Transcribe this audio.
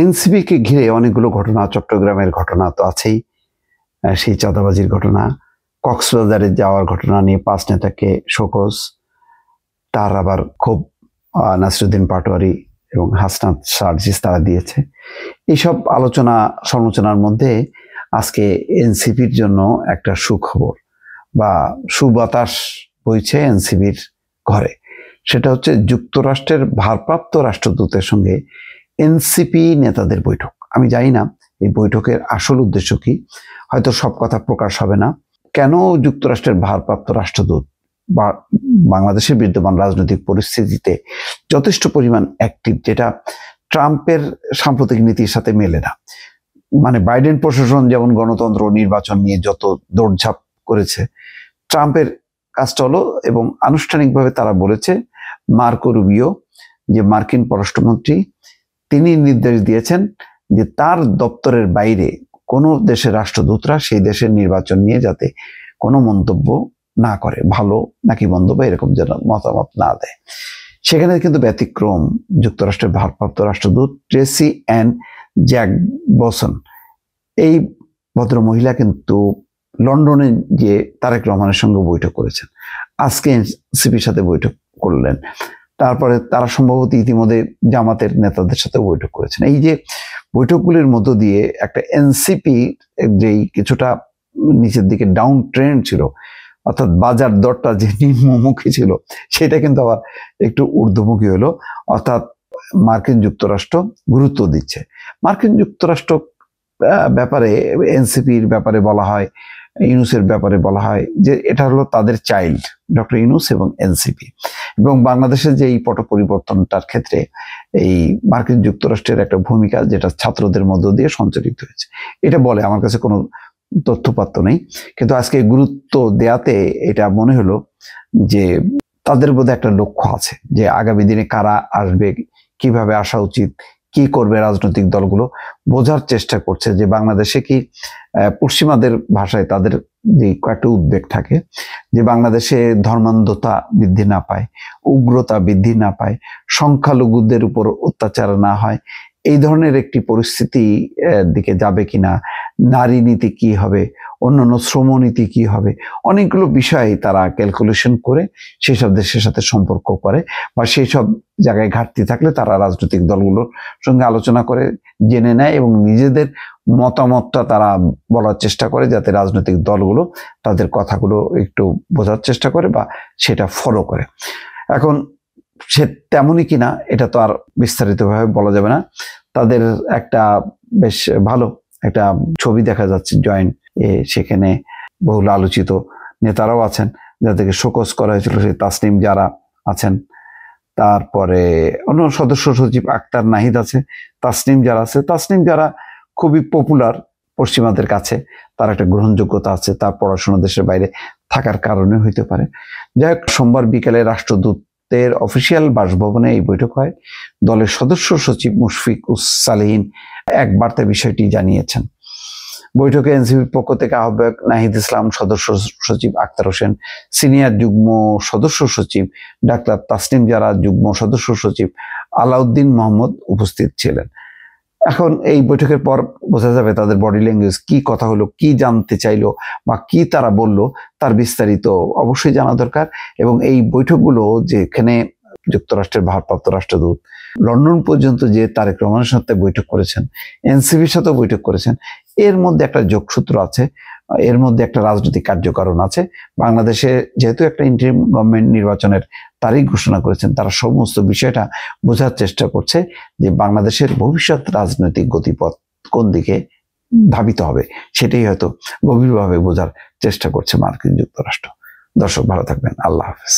এনসিপিকে ঘিরে অনেকগুলো ঘটনা, চট্টগ্রামের ঘটনা তো আছেই, সেই চাঁদাবাজির ঘটনা, কক্সবাজারে যাওয়ার ঘটনা নিয়ে 5 নেতাকে শোকজ, তার আবার খুব নাসিরুদ্দিন পাটোয়ারি এবং হাসনাত সার্জিস তারা দিয়েছে। এইসব আলোচনা সমালোচনার মধ্যে আজকে এনসিপির জন্য একটা সুখবর বা সুবাতাস বইছে এনসিপির ঘরে। সেটা হচ্ছে যুক্তরাষ্ট্রের ভারপ্রাপ্ত রাষ্ট্রদূতের সঙ্গে এনসিপি নেতাদের বৈঠক। আমি জানি না এই বৈঠকের আসল উদ্দেশ্য কি, হয়তো সব কথা প্রকাশ হবে না। কেন যুক্তরাষ্ট্রের ভারপ্রাপ্ত রাষ্ট্রদূত বা বাংলাদেশের বিদ্যমান রাজনৈতিক পরিস্থিতিতে যথেষ্ট পরিমাণ অ্যাক্টিভ, যেটা ট্রাম্পের সাম্প্রতিক নীতির সাথে মেলে না। মানে বাইডেন প্রশাসন যেমন গণতন্ত্র নির্বাচন নিয়ে যত দৌড়ঝাঁপ করেছে, ট্রাম্পের কাজটা হলো, এবং আনুষ্ঠানিকভাবে তারা বলেছে, মার্কো রুবিও যে মার্কিন পররাষ্ট্রমন্ত্রী, তিনি নির্দেশ দিয়েছেন যে তার দপ্তরের বাইরে কোনো দেশের রাষ্ট্রদূতরা সেই দেশের নির্বাচন নিয়ে যাতে কোনো মন্তব্য না করে, ভালো নাকি মন্দ বা এরকম যেন মতামত না দেয়। সেখানে কিন্তু ব্যতিক্রম যুক্তরাষ্ট্রের ভারপ্রাপ্ত রাষ্ট্রদূত ট্রেসি অ্যান জ্যাকবসন। এই ভদ্রমহিলা কিন্তু লন্ডনে যে তারেক রহমানের সঙ্গে বৈঠক করেছেন, আজকে এনসিপির সাথে বৈঠক করলেন, তারপরে তারা সম্ভবত ইতিমধ্যে জামাতের নেতাদের সাথে বৈঠক করেছেন। এই যে বৈঠকগুলির মধ্য দিয়ে একটা এনসিপি যেই কিছুটা নিচের দিকে ডাউন ট্রেন্ড ছিল, অর্থাৎ বাজার দরটা যে নিম্নমুখী ছিল, সেটা কিন্তু আবার একটু ঊর্ধ্বমুখী হলো। অর্থাৎ মার্কিন যুক্তরাষ্ট্র গুরুত্ব দিচ্ছে। মার্কিন যুক্তরাষ্ট্র ব্যাপারে, এনসিপির ব্যাপারে বলা হয়, ইউনুসের ব্যাপারে বলা হয় যে এটা হলো তাদের চাইল্ড, ডক্টর ইউনুস এবং এনসিপি। এবং বাংলাদেশের যে এই পট পরিবর্তনটার ক্ষেত্রে এই মার্কিন যুক্তরাষ্ট্রের একটা ভূমিকা, যেটা ছাত্রদের মধ্য দিয়ে সঞ্চারিত হয়েছে, এটা বলে। আমার কাছে কোনো তথ্যপাত্র নেই, কিন্তু আজকে গুরুত্ব দেয়াতে এটা মনে হলো যে তাদের বোধহয় একটা লক্ষ্য আছে, যে আগামী দিনে কারা আসবে, কিভাবে আসা উচিত, কি করবে রাজনৈতিক দলগুলো, বোঝার চেষ্টা করছে যে বাংলাদেশে কি, পশ্চিমাদের ভাষায় তাদের যে কয়েকটা উদ্বেগ থাকে, যে বাংলাদেশে ধর্মান্ধতা বৃদ্ধি না পায়, উগ্রতা বৃদ্ধি না পায়, সংখ্যালঘুদের উপর অত্যাচার না হয়, এই ধরনের একটি পরিস্থিতি দিকে যাবে কিনা, নারী নীতি কি হবে, অন্যান্য শ্রমনীতি কি হবে, অনেকগুলো বিষয় তারা ক্যালকুলেশন করে সেই সব দেশের সাথে সম্পর্ক করে, বা সেই সব জায়গায় ঘাটতি থাকলে তারা রাজনৈতিক দলগুলোর সঙ্গে আলোচনা করে জেনে নেয় এবং নিজেদের মতামতটা তারা বলার চেষ্টা করে, যাতে রাজনৈতিক দলগুলো তাদের কথাগুলো একটু বোঝার চেষ্টা করে বা সেটা ফলো করে। এখন সে তেমনই কিনা এটা তো আর বিস্তারিতভাবে বলা যাবে না। তাদের একটা বেশ ভালো একটা ছবি দেখা যাচ্ছে জয়েন্ট, সেখানে বহুল আলোচিত নেতারাও আছেন, যাদেরকে শোকজ করা হয়েছিল, সেই তাসনিম যারা আছেন, তারপরে অন্য সদস্য সচিব আক্তার নাহিদ আছে, তাসনিম যারা আছে, তাসনিম যারা খুবই পপুলার পশ্চিমাদের কাছে, তার একটা গ্রহণযোগ্যতা আছে, তার পড়াশোনা দেশের বাইরে থাকার কারণে হইতে পারে। যাই হোক, সোমবার বিকেলে রাষ্ট্রদূতের অফিসিয়াল বাসভবনে এই বৈঠক হয়। দলের সদস্য সচিব মুশফিক সালেহীন এক বার্তায় বিষয়টি জানিয়েছেন। বৈঠকে এনসিপির পক্ষ থেকে আহ্বায়ক নাহিদ ইসলাম, সদস্য সচিব আক্তার হোসেন, সিনিয়র যুগ্ম সদস্য সচিব ডাক্তার তাসনিম যারা, যুগ্ম সদস্য সচিব আলাউদ্দিন মোহাম্মদ উপস্থিত ছিলেন। এখন এই বৈঠকের পর বোঝা যাবে তাদের বডি ল্যাঙ্গুয়েজ, কি কথা হলো, কি জানতে চাইলো বা কি তারা বলল, তার বিস্তারিত অবশ্যই জানা দরকার। এবং এই বৈঠকগুলো, যেখানে যুক্তরাষ্ট্রের ভারপ্রাপ্ত রাষ্ট্রদূত লন্ডন পর্যন্ত যে তারেক রহমানের সাথে বৈঠক করেছেন, এনসিপির সাথেও বৈঠক করেছেন, এর মধ্যে একটা যোগসূত্র আছে, এর মধ্যে একটা রাজনৈতিক কার্যকারণ আছে। বাংলাদেশে যেহেতু একটা ইন্টারিম গভর্নমেন্ট নির্বাচনের তারিখ ঘোষণা করেছেন, তারা সমস্ত বিষয়টা বোঝার চেষ্টা করছে যে বাংলাদেশের ভবিষ্যৎ রাজনৈতিক গতিপথ কোন দিকে ধাবিত হবে, সেটাই হয়তো গভীরভাবে বোঝার চেষ্টা করছে মার্কিন যুক্তরাষ্ট্র। দর্শক, ভালো থাকবেন। আল্লাহ হাফেজ।